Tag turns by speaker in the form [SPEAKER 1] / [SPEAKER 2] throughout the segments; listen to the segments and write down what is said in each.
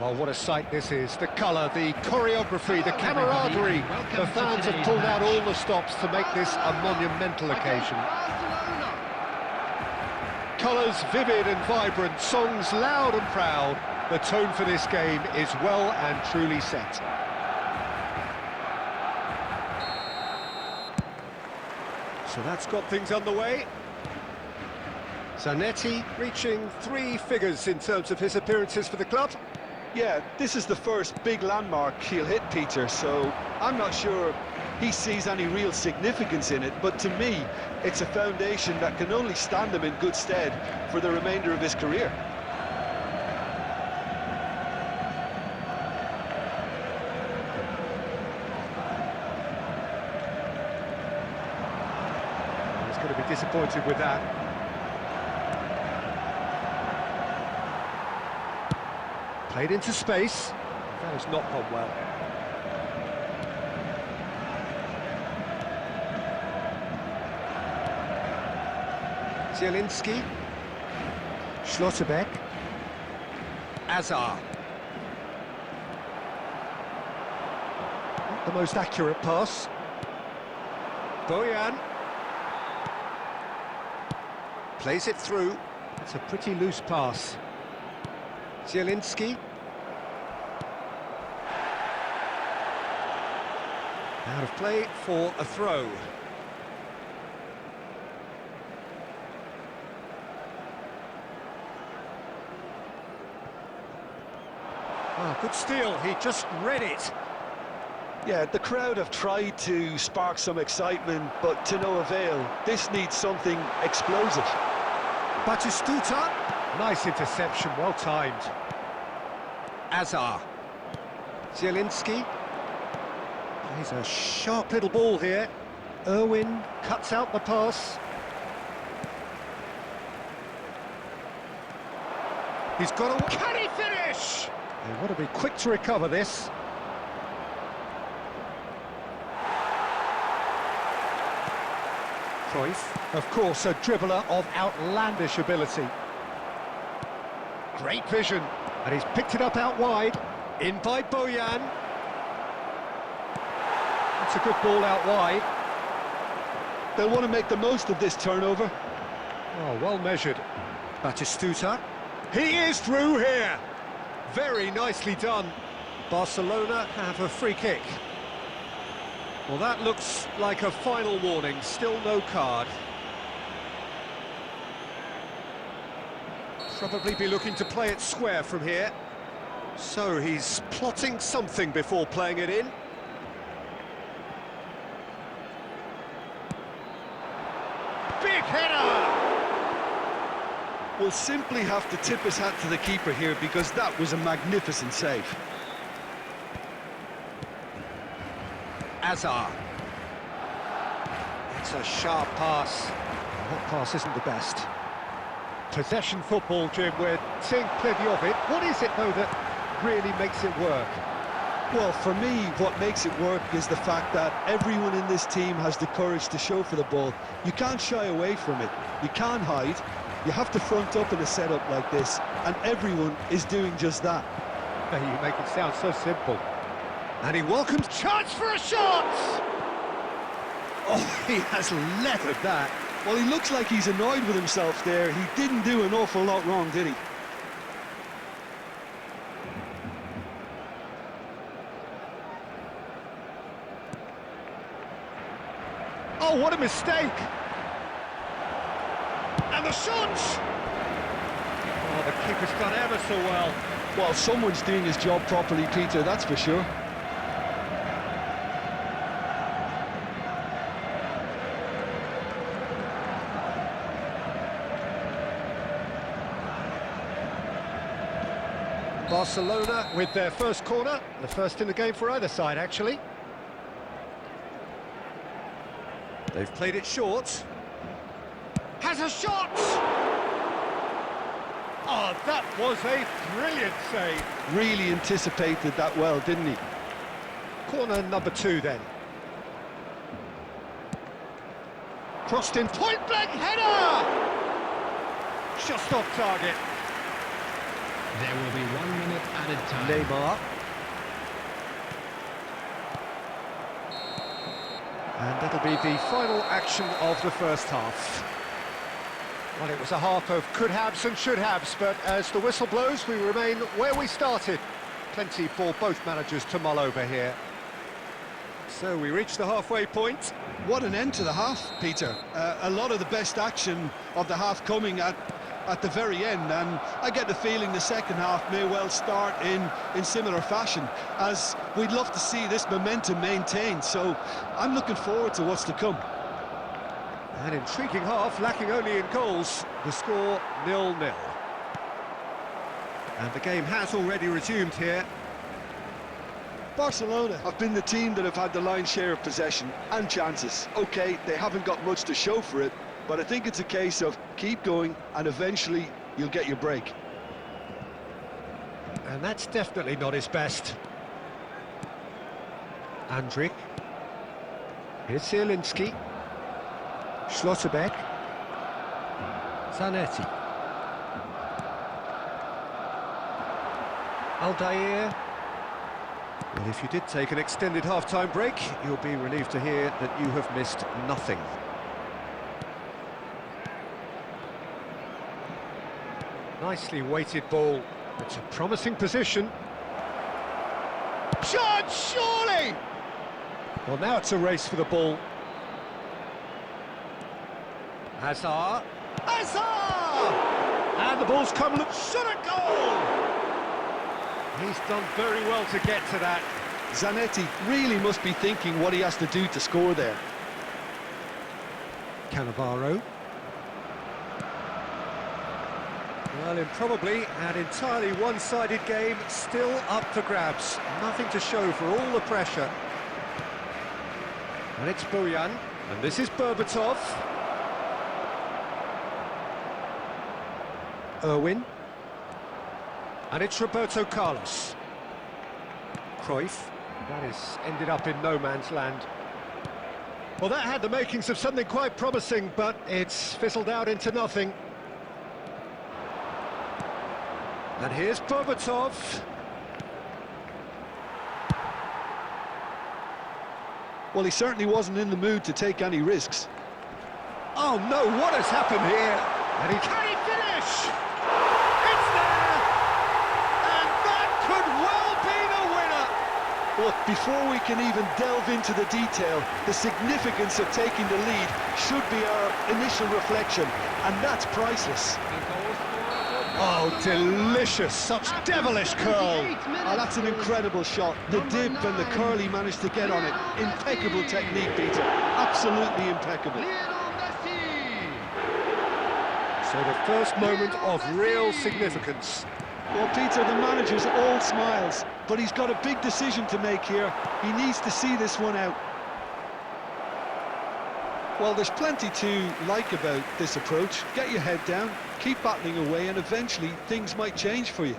[SPEAKER 1] Well, what a sight this is. The colour, the choreography, the camaraderie. The fans have pulled out all the stops to make this a monumental occasion. Colours vivid and vibrant, songs loud and proud. The tone for this game is well and truly set. So that's got things underway. Zanetti reaching 3 figures in terms of his appearances for the club.
[SPEAKER 2] Yeah, this is the first big landmark he'll hit, Peter, so I'm not sure he sees any real significance in it, but to me, it's a foundation that can only stand him in good stead for the remainder of his career.
[SPEAKER 1] He's going to be disappointed with that. Played into space. That has not gone well. Zielinski. Schlotterbeck. Azar. Not the most accurate pass. Bojan. Plays it through. It's a pretty loose pass. Zielinski. Out of play for a throw. Oh, good steal, he just read it.
[SPEAKER 2] Yeah, the crowd have tried to spark some excitement, but to no avail. This needs something explosive.
[SPEAKER 1] Batistuta. Nice interception, well timed. Azar. Zielinski. Plays a sharp little ball here. Irwin cuts out the pass. He's got a... Can he finish? They want to be quick to recover this. Cruyff, of course, a dribbler of outlandish ability. Great vision, and he's picked it up out wide. In by Bojan. That's a good ball out wide.
[SPEAKER 2] They'll want to make the most of this turnover.
[SPEAKER 1] Oh, well measured. Batistuta. He is through here. Very nicely done. Barcelona have a free kick. Well, that looks like a final warning. Still no card. Probably be looking to play it square from here. So he's plotting something before playing it in. Big header!
[SPEAKER 2] We'll simply have to tip his hat to the keeper here because that was a magnificent save.
[SPEAKER 1] Azar. It's a sharp pass. That pass isn't the best. Possession football, Jim, we're seeing plenty of it. What is it, though, that really makes it work?
[SPEAKER 2] Well, for me, what makes it work is the fact that everyone in this team has the courage to show for the ball. You can't shy away from it. You can't hide. You have to front up in a setup like this, and everyone is doing just that.
[SPEAKER 1] You make it sound so simple. And he welcomes chance for a shot! Oh, he has leathered that.
[SPEAKER 2] Well, he looks like he's annoyed with himself there. He didn't do an awful lot wrong, did he?
[SPEAKER 1] Oh, what a mistake! And the shot! Oh, the keeper's done ever so well.
[SPEAKER 2] Well, someone's doing his job properly, Peter, that's for sure.
[SPEAKER 1] Barcelona with their first corner, the first in the game for either side, actually. They've played it short. Has a shot! Oh, that was a brilliant save.
[SPEAKER 2] Really anticipated that well, didn't he?
[SPEAKER 1] Corner number 2 then. Crossed in, point-blank header! Just off target.
[SPEAKER 3] There will be 1 minute added time.
[SPEAKER 1] Neymar. And that'll be the final action of the first half. Well, it was a half of could-haves and should-haves, but as the whistle blows, we remain where we started. Plenty for both managers to mull over here. So we reach the halfway point.
[SPEAKER 2] What an end to the half, Peter. A lot of the best action of the half coming at the very end, and I get the feeling the second half may well start in similar fashion, as we'd love to see this momentum maintained, so I'm looking forward to what's to come.
[SPEAKER 1] An intriguing half, lacking only in goals. The score 0-0. And the game has already resumed here.
[SPEAKER 2] Barcelona have been the team that have had the lion's share of possession and chances. Okay, they haven't got much to show for it, but I think it's a case of keep going and eventually you'll get your break.
[SPEAKER 1] And that's definitely not his best. Andrik. Here's Zielinski. Schlotterbeck. Zanetti. Aldair. Well, if you did take an extended half-time break, you'll be relieved to hear that you have missed nothing. Nicely weighted ball. It's a promising position. Shot, surely! Well, now it's a race for the ball. Hazard. Hazard! And the ball's come, shot a goal! He's done very well to get to that.
[SPEAKER 2] Zanetti really must be thinking what he has to do to score there.
[SPEAKER 1] Cannavaro. Well, in probably an entirely one-sided game, still up for grabs. Nothing to show for all the pressure. And it's Bojan, and this is Berbatov. Irwin. And it's Roberto Carlos. Cruyff. That has ended up in no man's land. Well, that had the makings of something quite promising, but it's fizzled out into nothing. And here's Berbatov.
[SPEAKER 2] Well, he certainly wasn't in the mood to take any risks.
[SPEAKER 1] Oh no, what has happened here? And can he finish? It's there! And that could well be the winner!
[SPEAKER 2] Look, before we can even delve into the detail, the significance of taking the lead should be our initial reflection, and that's priceless.
[SPEAKER 1] Oh, delicious, such devilish curl.
[SPEAKER 2] Oh, that's an incredible shot. The dip and the curl he managed to get on it. Impeccable technique, Peter. Absolutely impeccable.
[SPEAKER 1] So the first moment of real significance.
[SPEAKER 2] Well, Peter, the manager's all smiles, but he's got a big decision to make here. He needs to see this one out. Well, there's plenty to like about this approach. Get your head down, keep battling away, and eventually things might change for you.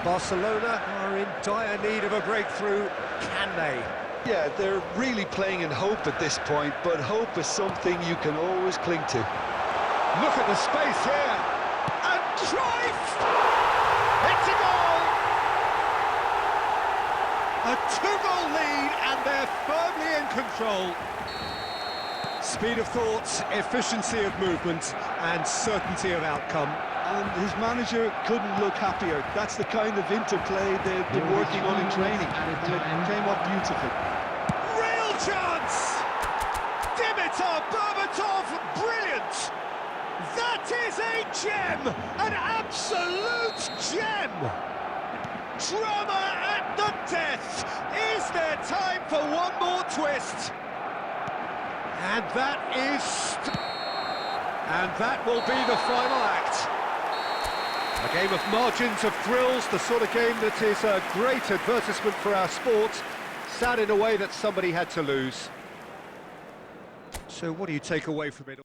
[SPEAKER 1] Barcelona are in dire need of a breakthrough. Can they?
[SPEAKER 2] Yeah, they're really playing in hope at this point, but hope is something you can always cling to.
[SPEAKER 1] Look at the space here. And Cruyff! It's a goal! A two-goal lead, and they're firmly in control. Speed of thought, efficiency of movement, and certainty of outcome.
[SPEAKER 2] And his manager couldn't look happier. That's the kind of interplay they've been working on in training, and it came up beautifully.
[SPEAKER 1] Real chance! Dimitar Berbatov, brilliant! That is a gem! An absolute gem! Drama at the death! Is there time for one more twist? And that is... And that will be the final act. A game of margins, of thrills, the sort of game that is a great advertisement for our sport. Sad in a way that somebody had to lose. So what do you take away from it?